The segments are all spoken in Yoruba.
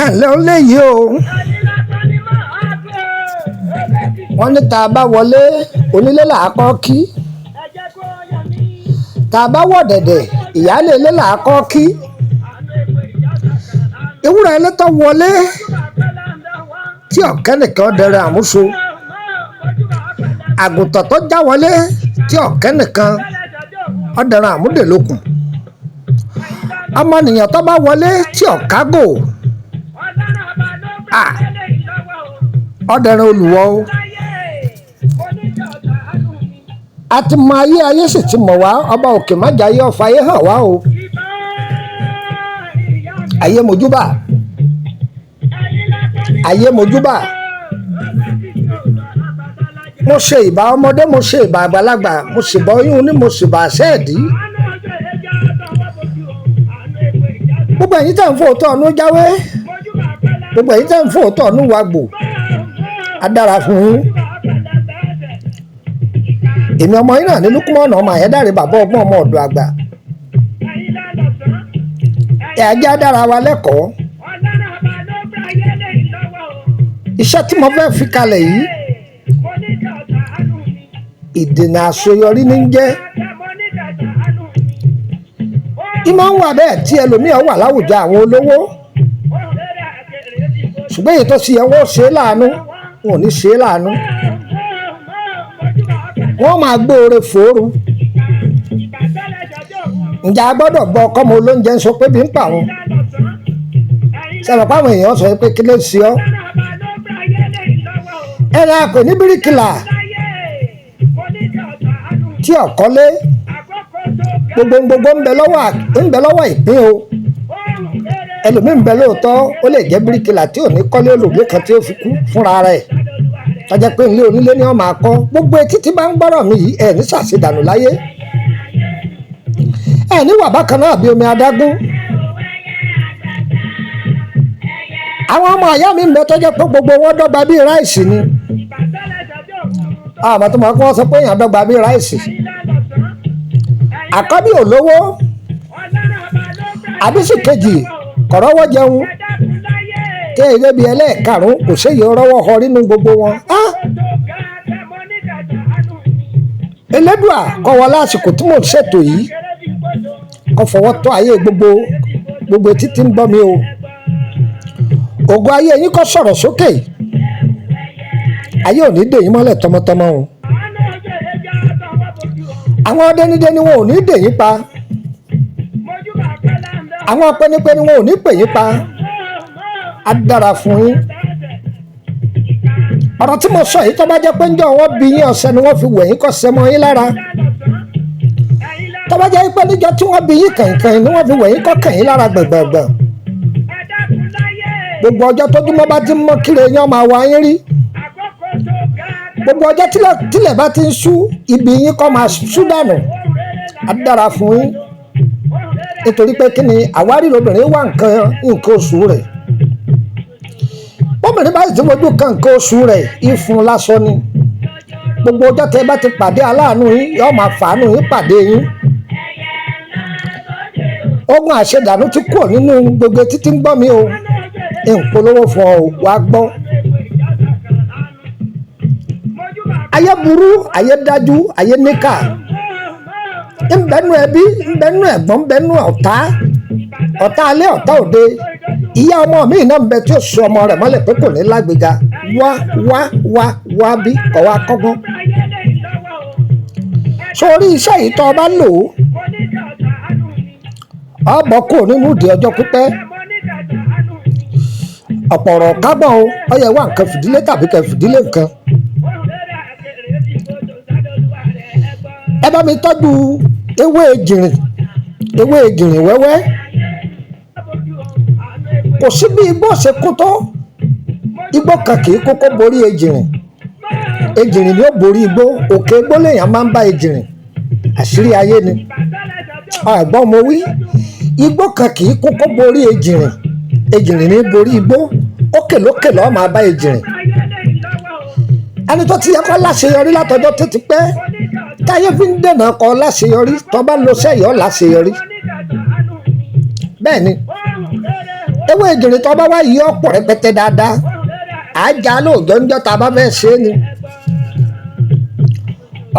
ẹ̀lẹ́ ó léyìí o wọ́n ní tá a bá wọlé onílé là á kọ́ kí tá a bá wọ̀ dẹ̀dẹ̀ ìyáálé ilé là á kọ́ kí ewúrẹ́ ilé tó wọlé tí ọ̀kẹ́ nìkan dẹrẹ àmúso àgùntàn tó já wọlé tí ọ̀kẹ́ nìkan ọ̀dẹ̀rẹ̀ àmúdèlókun ọmọnìyàn tó bá wọlé tí ọ̀kágò ọ̀dẹ̀rẹ̀ olùwọ́ o a ti mọ ayé sì ti mọ̀ wá ọba òkè májà ayé ọ̀fà ayé hàn wá o ayé mojúbà ayé mojúbà mo ṣe ìbà ọmọdé mo ṣe ìbà àgbàlagbà mo sì bọ oyún ní mo sì bà sẹ́ẹ̀dí gbogbo ẹ̀yin tẹ̀ ń fò tọ́ ọ̀nù jáwé gbogbo ẹ̀yin tẹ̀ ń fò tọ́ ọ̀nù wàgbò á dára fún yín èmi ọmọ yín náà ní lukumọ̀nà ọmọ àyẹ́dàrí bàbá ọgbọ́n ọmọ ọ̀dọ̀ àgbà ẹ̀jẹ̀ á dára wa lẹ́kọ̀ọ́ iṣẹ́ tí mo fẹ́ fi kalẹ̀ yìí ìdènà àṣeyọrí ní jẹ́ ìmọ̀ ń wà bẹ́ẹ̀ tí ẹlòmíràn wà láwùjọ àwọn olówó ṣùgbọ́n èyí tó sì yẹ wọ́n ṣe é láàánú wọn ò ní ṣe é láàánú wọ́n máa gbóore fòóru ǹjẹ́ a gbọ́dọ̀ gbọ́ ọkọ́ ọmọ olóúnjẹ ń sọ pé bí ń pa wọn sọ̀rọ̀ páwọn èèyàn sọ pé kí ló ṣe ọ́ ẹ̀rọ àpè ní bíríkìlà tí ọ̀kọ́lé gbogbo ń bẹ lọ́wọ́ ìpín o ẹlòmíín bẹ lóòótọ́ ó lè jẹ́ bíríkìlà tí ò ní kọ́lé olùgbé kan tí ó fi kú fúnra rẹ̀ tọ́jà pé ilé onílé ni wọ́n máa kọ́ gbogbo etí tí bá ń gbọ́rọ̀ mi yìí ẹ̀ ní ṣàṣedànù láyé ẹ̀ ní wà bákan náà bí omi adágún àwọn ọmọ àyá mi ń bẹ tọ́jà pé gbogbo wọn dọ́gba bíi ráìsì ni àmọ́ tó máa kọ́ sọ pé èèyàn dọ́gba bíi ráìsì àkọ́bí olówó àbísí kejì kọ̀rọ́wọ́ jẹun tẹ́ ilé bíi ẹlẹ́ẹ̀karùn-ún kò séyìí rọ́wọ́ họ nínú gbogbo wọn. Elédùà kọ́ wọ lásìkò tí mò ń ṣètò yìí kọ́ fọwọ́ tọ́ ayé gbogbo títí ń gbọ́ mi o ògo ayé yín kọ́ sọ̀rọ̀ sókè ayé ò ní dè yín mọ́lẹ̀ tọmọtọmọ o àwọn dẹnidẹni wọn ò ní dè yín pa àwọn pẹnipẹni wọn ò ní pè yín pa á dára fún yín ọ̀rọ̀ tí mo sọ yìí tó bá jẹ́ pé ń jọ wọ́n bí yín ọ̀sẹ̀ ni wọ́n fi wẹ̀ yín kọ́ sẹ́mọ́ yín lára tó bá jẹ́ pé níjọ́ tí wọ́n bí yín kàìnkàìn ni wọ́n fi wẹ̀ yín kọ́ kàn yín lára gbẹ̀gbẹ̀gbẹ̀ gbogbo ọjọ́ tó dúnmọ́ bá ti mọ́ kíre yín máa wá yín rí gbogbo ọjọ́ tílẹ̀ bá ti ń ṣú ibi yín kọ́ máa ṣú dànù á dára fún yín nítorí pé kí ni àwárí lobìnrin wà nǹkan oṣù rẹ̀ bọ́bìnrin bá sì ti mojú kan nǹkan oṣù rẹ̀ ìfun lásán ni gbogbo ọjọ́ tẹ́ bá ti pàdé aláàánú yín yóò máa fàánú yín pàdé yín ogun àṣedànù ti kúrò nínú gbogbo títí ń gbọ́ mi o ìpolówó fún ọ wá gbọ́ ayé burú ayé dájú ayé níkà ńbẹ́nu ẹbí ńbẹ́nu ẹ̀gbọ́n ńbẹ́nu ọ̀tá alẹ́ ọ̀tá òde ìyá ọmọ mi náà ń bẹ tí ó sọ ọmọ rẹ̀ mọ́lẹ̀ pé kò ní lágbèga wá bí ọwọ́ akọ́gbọ́n sórí iṣẹ́ yìí tó o bá lò ó bọ́ kò nínú ìdí ọjọ́ pípẹ́ ọ̀pọ̀ ọ̀rọ̀ kágbọ́n o ó yẹ wá nǹkan fìdílé tàbí kẹ́ fìdílé nǹkan ẹ bá mi tọ́jú ewé ejìrìn wẹ́wẹ́ kò sí bí igbó ṣe kú tó igbó kan kì í kókó borí ejìrìn ni ó borí igbó òkè igbó lèèyàn máa ń bá ejìrìn àṣírí ayé ni àgbọ̀n mo wí igbó kan kì í kókó borí ejìrìn ní borí igbó òkè lókè lọ́ọ́ máa bá ejìrìn ẹni tó ti yẹ kó láṣeyọrí látọjọ́ tó ti pẹ́ táyé fi ń dènà kó láṣeyọrí tó bá lo sẹ́yọ̀ láṣeyọrí bẹ́ẹ̀ ni ewé ejìrìn tó bá wá yí ọ̀pọ̀ rẹpẹtẹ dáadáa àjà lóòjọ́ níjọ́ tá a bá fẹ́ ṣe é ni.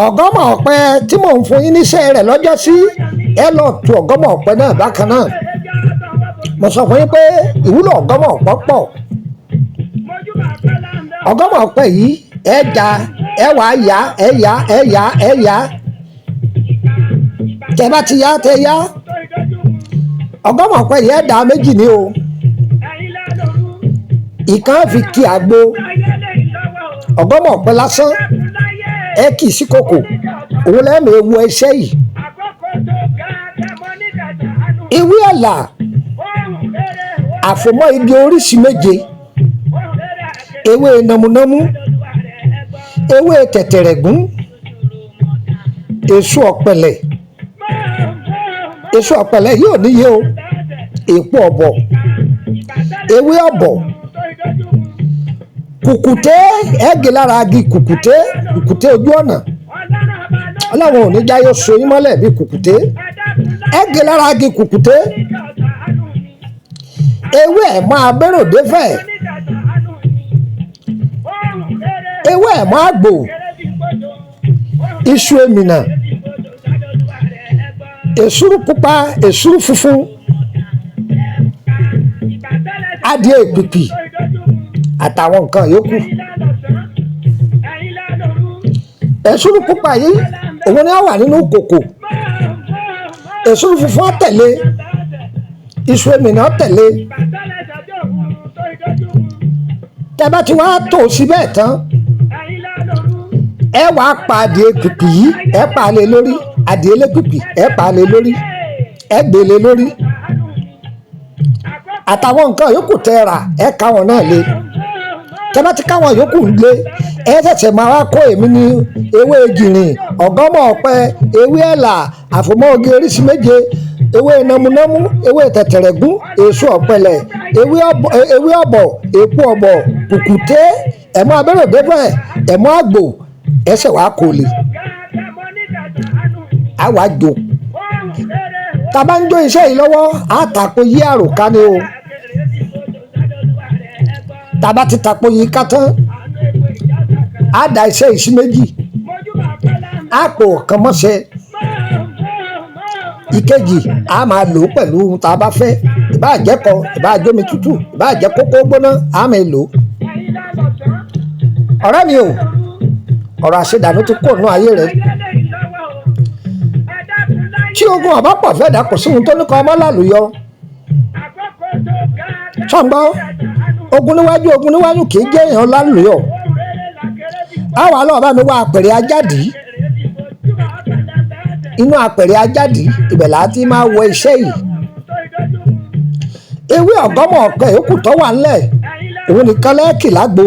ọ̀gọ́mọ̀ ọ̀pẹ tí mò ń fún yín níṣẹ́ rẹ̀ lọ́jọ́ sí ẹ lọ tu ọ̀gọ́mọ̀ ọ̀pẹ náà bákan náà. mo sọ fún yín pé ìwúlò ọ̀gọ́mọ̀ ọ̀pẹ pọ̀. ọ̀gọ́mọ̀ ọ̀pẹ yìí ẹ já ẹ wàá yá tẹ bá ti yá tẹ yá. ọ̀gọ́mọ̀ ọ̀pẹ yìí ẹ dá méjì ní o. ìkan fi kí àgbo ọ̀gọ́mọ̀ ọ̀pẹ lásán ẹ kì í sí kòkò òun lẹ́nu ewu ẹṣẹ́ yìí. ewé ẹ̀là àfòmọ́ igi oríṣi méje, ewé nàmúnàmú, ewé tẹ̀tẹ̀rẹ̀gún, èso ọ̀pẹ̀lẹ̀. èso ọ̀pẹ̀lẹ̀ yóò níye o, èpo ọ̀bọ̀, ewé ọ̀bọ̀, kùkùté ẹ̀gẹ́ lára agi kùkùté ojú ọ̀nà. ọlọ́run ò ní já yóò so yín mọ́lẹ̀ bí kùkùté ẹ̀gẹ́ lára agi kùkùté. ewé ẹ̀mọ́ abẹ́ròdé fẹ̀, ewé ẹ̀mọ́ àgbò, iṣu èmìnà, èsúrú pupa, èsúrú funfun, adìẹ ìpìpì àtàwọn nǹkan yòókù. èsúrú pupa yìí òun ni wọ́n wà nínú kòkò, èsúrú funfun tẹ̀lé, iṣu èmìnà tẹ̀lé. tẹ́ bá ti wá tò síbẹ̀ tán ẹ wàá pa adìẹ pìpì yìí ẹ pa á lé lórí, adìẹ lépìpì ẹ pa á lé lórí, ẹ gbé lé lórí àtàwọn nǹkan yòókù tẹ́ rà ẹ ká wọn náà lé. tẹ́ bá ti ká wọn yòókù lé ẹ ṣẹ̀ṣẹ̀ máa wá kó èmi ní ewé ejìrìn, ọ̀gọ́mọ̀ ọ̀pẹ, ewé ẹ̀là, àfòmọ́ ogi oríṣi méje, ewé nàmúnàmú, ewé tẹ̀tẹ̀rẹ̀gún, èso ọ̀pẹ̀lẹ̀, ewé ọ̀bọ̀, èpo ọ̀bọ̀, kùkùté, ẹ̀mọ́ abẹ́rẹ́dé fẹ̀, ẹ̀mọ́ àgbò, ẹsẹ̀ wàá kò lè àwa jò. tá a bá ń jó iṣẹ́ yìí lọ́wọ́ àtàkò yí àròká ni o. tá a bá ti tàpò yìí ká tán á da iṣẹ́ yìí sí méjì, á pò ọ̀kan mọ́ṣẹ́, ìkejì á máa lò ó pẹ̀lú ohun tá a bá fẹ́, ìbáà jẹ́ kọ, ìbáà jómi tútù, ìbáà jẹ́ kókó gbóná, á máa lò ó. ọ̀rẹ́ mi o, ọ̀rọ̀ àṣedànù ti kó nù ayé rẹ̀. tí ogun ọ̀bá pọ̀ fẹ́ dà kò sí ohun tó ní kọ́ ọmọ lálùyọ. sọ́ngbọ́n ogun níwájú kì í jẹ́ èèyàn lálùyọ. àwọn àlọ́ bá mi wá àpẹẹrẹ ajádì, inú àpẹẹrẹ ajádì ibẹ̀ là á ti máa wọ iṣẹ́ yìí. ewé ọ̀gọ́mọ̀ ọ̀pẹ yòókù tó wà ńlẹ̀ òun nìkan lẹ́ẹ̀kì lágbo.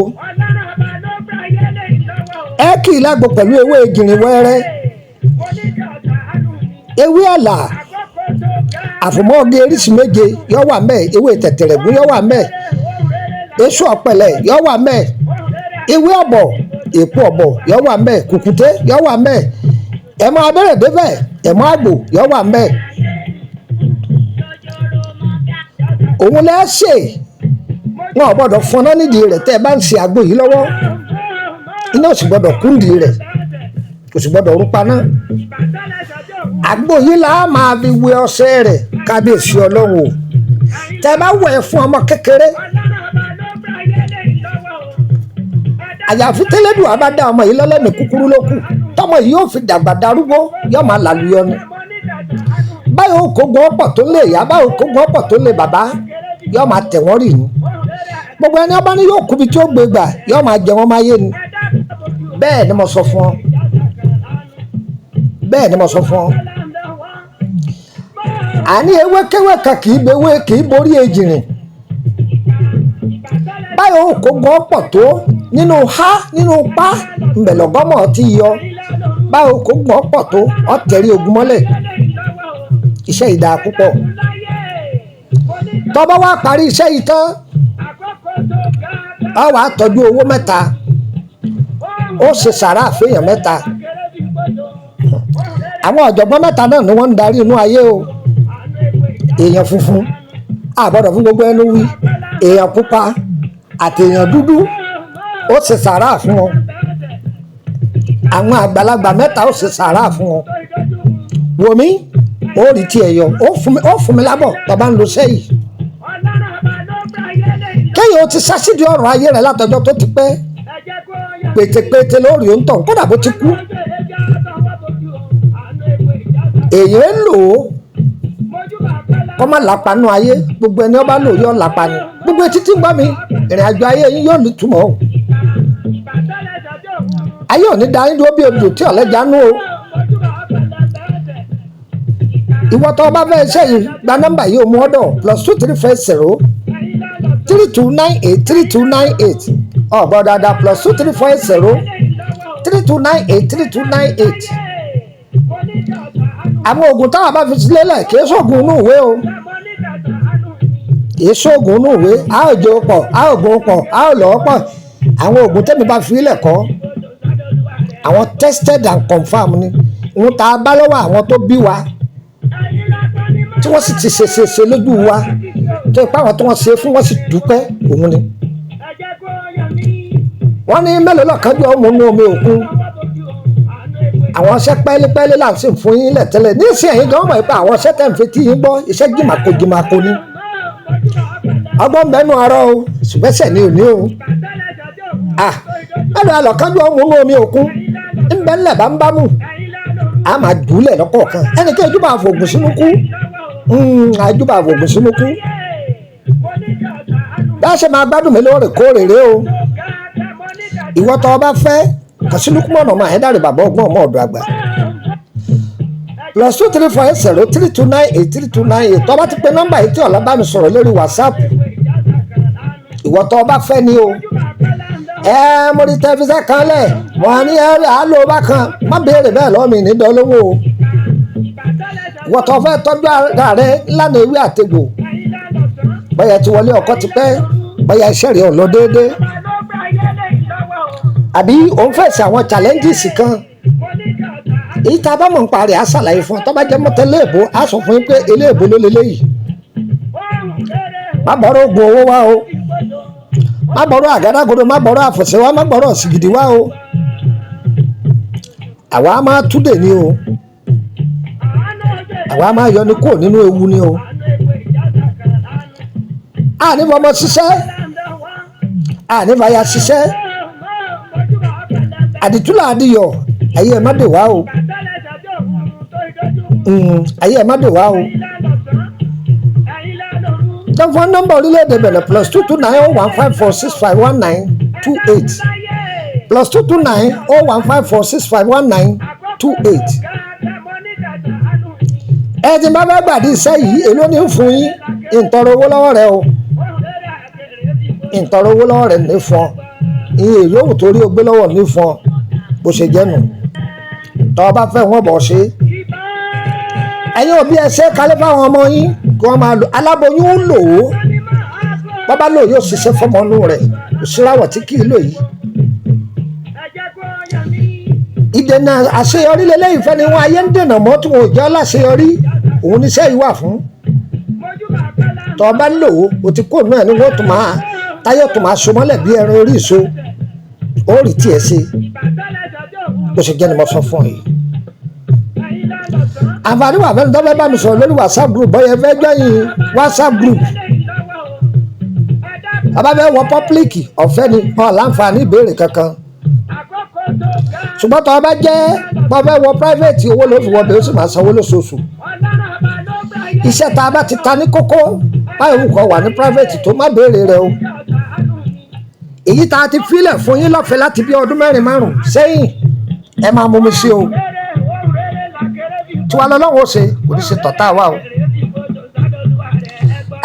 ẹ́ẹ̀kì lágbo pẹ̀lú ewé ejìrìn wẹ́rẹ́, ewé ẹ̀là, àfòmọ́ ogi oríṣi méje yọ wà mẹ́, ewé tẹ̀tẹ̀rẹ̀gún yọ wà mẹ́, èso ọ̀pẹ̀lẹ̀ yọ wà mẹ́, ewé ọ̀bọ̀, èpo ọ̀bọ̀ yọ wà mẹ́, kùkùté yọ wà mẹ́, ẹ̀mọ́ abẹ́rẹ́dé fẹ̀, ẹ̀mọ́ àgbò yọ wà mẹ́. òun lẹ́sẹ̀ wọn ò gbọ́dọ̀ fọná nídìí rẹ̀ tẹ́ ẹ bá ń ṣe àgbo yìí lọ́wọ́, iná ò sì gbọ́dọ̀ kúndìí rẹ̀, kò sì gbọ́dọ̀ rúpa náà. àgbo yìí là á máa fi wẹ ọṣẹ rẹ̀, kábíyèsí ọlọ́run o. tẹ́ ẹ bá wẹ̀ fún ọmọ kékeré, àyàfi tẹ́lẹ̀dùn àbá dá ọmọ yìí lọ́lẹ́mì kúkúrú ló kù, tọmọ yìí yóò fi dàgbà darúgbó yóò máa làlùyọ ni. báyọ̀ òkógun ọ̀pọ̀ tó lè yá, báyọ̀ òkógun ọ̀pọ̀ tó lè bàbá yóò máa tẹ̀ wọ́n rì ní. gbogbo ẹni ọba ní yóò kúbi tí ó gbé gbà yóò máa jẹ wọ́n máa yé ni. bẹ́ẹ̀ ni mo sọ fún ọ, bẹ́ẹ̀ ni mo sọ fún ọ. àní ewékewé kan kì í bewé kì í borí ejìrìn. báyọ̀ òkógun ọ̀pọ̀ tó nínú há nínú pá ńbẹ̀lọ́gọ́mọ̀ ti yọ, báyọ̀ òkógun ọ̀pọ̀ tó ọ̀tẹ̀rí ogun mọ́lẹ̀. iṣẹ́ yìí dáa púpọ̀. tó bá wá parí iṣẹ́ yìí tán ọ wàá tọ́jú owó mẹ́ta, ó ṣe sàrà àfihàn mẹ́ta. àwọn ọ̀jọ̀gbọ́n mẹ́ta náà ni wọ́n ń darí inú ayé o. èèyàn funfun, àgbọ̀dọ̀ fún gbogbo ẹnu wí èèyàn pupa àti èèyàn dúdú ó ṣe sàárà fún wọn àwọn àgbàlagbà mẹ́ta ó ṣe sàárà fún wọn wòmí ó rí tiẹ̀ yọ ó fún mi lábọ̀ bàbá ń lo sẹ́yìn kéèyàn ó ti sásídìí ọ̀rọ̀ ayé rẹ̀ látọjọ́ tó ti pẹ́ pétépété lórí òǹtọ̀ kódà bó ti kú èèyàn ń lò ó kọ́ má lápá nú ayé gbogbo ẹni ọba lò yọ lápá ni gbogbo etí tí ń gbọ́ mi ìrìn àjò ayé yín yóò ní túmọ̀ o ayé òní da yín dúró bí odò tí ọ̀lẹ́jà nú o ìwọ tó o bá fẹ́ ṣe yìí gba nọ́mbà yìí o mú ọ́dọ̀ +23480 3298 3298 ọ̀gbọ́n dáadáa +23480 3298 3298 àwọn oògùn táwọn bá fi sílẹ̀ kì í ṣoògùn inú ìwé o kì í ṣoògùn inú ìwé a ò jẹ pọ̀ a ò gun pọ̀ a ò lọ́ọ́ pọ̀ àwọn oògùn tẹ́mi bá fi ilẹ̀ kọ́ àwọn tested and confirmed ni ń ta bá lọ́wọ́ àwọn tó bí wa tí wọ́n sì ti ṣe lójú wa tó ipá àwọn tó wọ́n ṣe fún wọ́n sì dúpẹ́ òun ni wọ́n ní mélòó lọ́kàn jọ ọmọ inú omi òkun àwọn iṣẹ́ pẹ́ẹ́lípẹ́ẹ́lí là ń sìn fún yín lẹ̀tẹ́lẹ̀ nísìnyí ẹ̀yin gan mọ̀ pé àwọn iṣẹ́ tẹ̀ ń fetí yín gbọ́ iṣẹ́ jìmàkò ni ọgbọ́n mẹ́nu ọ̀rọ̀ o ṣùgbẹ́sẹ̀ ni ò ní o mélòó lọ́kàn jọ ọmọ inú omi òkun ń bẹ́ ńlẹ̀ bá ń bá mú a máa dùúlẹ̀ lọ́kọ̀ọ̀kan ẹnìkan ìjọba àfògùn sínú kú àjọba àfògùn sínú kú bá a ṣe máa gbádùn mi lóòrèkóòrè rèé o ìwọ tó o bá fẹ́ kàṣínúkúmọ̀nà ọmọ àyẹ́dàrẹ́ bàbá ọgbọ́n ọmọ ọ̀dọ́ àgbà +23480 3298 3298 tó o bá ti pe nọ́mbà yìí tí ọ̀la bá mi sọ̀rọ̀ lórí WhatsApp ìwọ tó o bá fẹ́ ni o mo rí tẹlifíṣàn kan lẹ̀ wọ́n ní àlọ́ bá kan má béèrè bẹ́ẹ̀ lọ́wọ́ mi ní dánlówó o ìwọ tó o fẹ́ tọ́jú ara rẹ lánàá ewé àtegbò bóyá ti wọlé ọkọ ti pẹ́ bóyá iṣẹ́ rẹ̀ ò lọ déédéé àbí òun fèsì àwọn challenges kan èyí tá a bá mọ̀ ń parí á ṣàlàyé fún ọ tó bá jẹ́ mọ́tẹ́ léèbó á sọ fún yín pé eléèbó ló lélẹ́yìí má bọ̀rọ̀ oògùn owó wá o má bọ̀rọ̀ àgádágodo má bọ̀rọ̀ àfọ̀sẹ́ wá má bọ̀rọ̀ sìgìdì wá o àwa máa túdè ní o àwa máa yọ ní kúrò nínú ewu ní o àní fọmọ ṣiṣẹ́ àní fàyà ṣiṣẹ́ àdìtúlà àdìyọ̀ ayé ẹ̀ má dè wá o ayé ẹ̀ má dè wá o tẹlifóònù nọ́mbà orílẹ̀-èdè bẹ̀rẹ̀ +2290154651928 +2290154651928 ẹ ti bá bá gbàdí iṣẹ́ yìí èló ní fún yín ìtọrọ owó lọ́wọ́ rẹ o ìtọrọ owó lọ́wọ́ rẹ ní fún ọ iye yòówù torí o gbé lọ́wọ́ ní fún ọ bó ṣe jẹ́ nù tọ́ ọ bá fẹ́ wọ́n bọ̀ ṣe ẹ̀yin òbí ẹ ṣe kálẹ̀ fáwọn ọmọ yín kí wọ́n máa lò aláboyún ń lò ó bàbá lò yóò ṣiṣẹ́ fọmọ inú rẹ̀ òṣìláwọ̀ tí kì í lò yìí ìdènà àṣeyọrí lélẹ́yìn fẹ́ ni wọ́n ayé ń dènà mọ́ tí wọn ò jẹ́ láṣeyọrí òun níṣẹ́ yìí wà fún tọ́ ọ bá lò ó o ti kó náà ni wọ́n tún máa táyọ̀ tún máa so mọ́lẹ̀ bí ẹran orí ìṣó ó rí tiẹ̀ ṣe bó ṣe jẹ́ ni mo sọ fún ọ yìí àǹfààní wà fẹ́ni tó fẹ́ bá mi sọ̀rọ̀ lórí WhatsApp group bọ́yẹ fẹ́ jọyìn WhatsApp group bàbá fẹ́ wọ public ọ̀fẹ́ ni ọ̀ láǹfààní ìbéèrè kankan ṣùgbọ́n tó o bá jẹ́ bọ́ fẹ́ wọ private owó ló fi wọ bẹ́ẹ̀ ó sì máa sanwó lóṣooṣù iṣẹ́ tá a bá ti ta ní kókó báyìí wù kọ́ wà ní private tó má béèrè rẹ o èyí tá a ti filẹ̀ fún yín lọ́fẹ̀ẹ́ láti bí ọdún 4-5 sẹ́yìn ẹ máa mú mi sí o tiwa lọ́lọ́wọ́ ṣe kò ní ṣe tọ̀tà wa o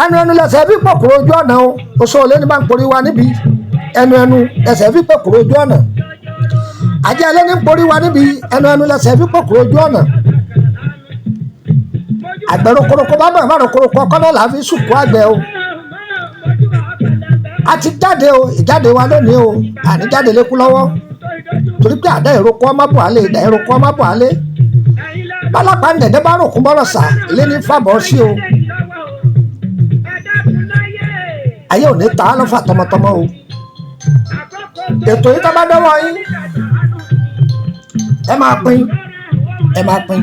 ẹnu lẹsẹ̀ fi pọ̀kúrò ojú ọ̀nà o oṣù olè ní bá ń porí wa níbi ẹnu lẹsẹ̀ fi pọ̀kúrò ojú ọ̀nà ajá ilé ní ń porí wa níbi ẹnu lẹsẹ̀ fi pọ̀kúrò ojú ọ̀nà àgbẹ̀ rokoroko bá bẹ̀rẹ̀ rokoroko ọkọ náà là á fi sùkú àgbẹ̀ o a ti jáde o ìjáde wa lónìí o àní jáde lékú lọ́wọ́ torí pé àdá ìroko ọmọ bò álé ìdá ìroko ọmọ bò álé bálápá ń dẹ̀dẹ́ bá ròkun bọ́rọ̀ sà ilé ní fàbọ̀ sí o ayé ò ní ta á lọ́fà tọmọtọmọ o. Ètò yìí tó bá dọ́wọ́ yín ẹ máa pín, ẹ máa pín,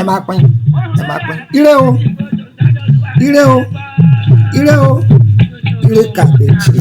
ẹ máa pín, ẹ máa pín. Ire o, ire o, ire o, ire kàbèjì.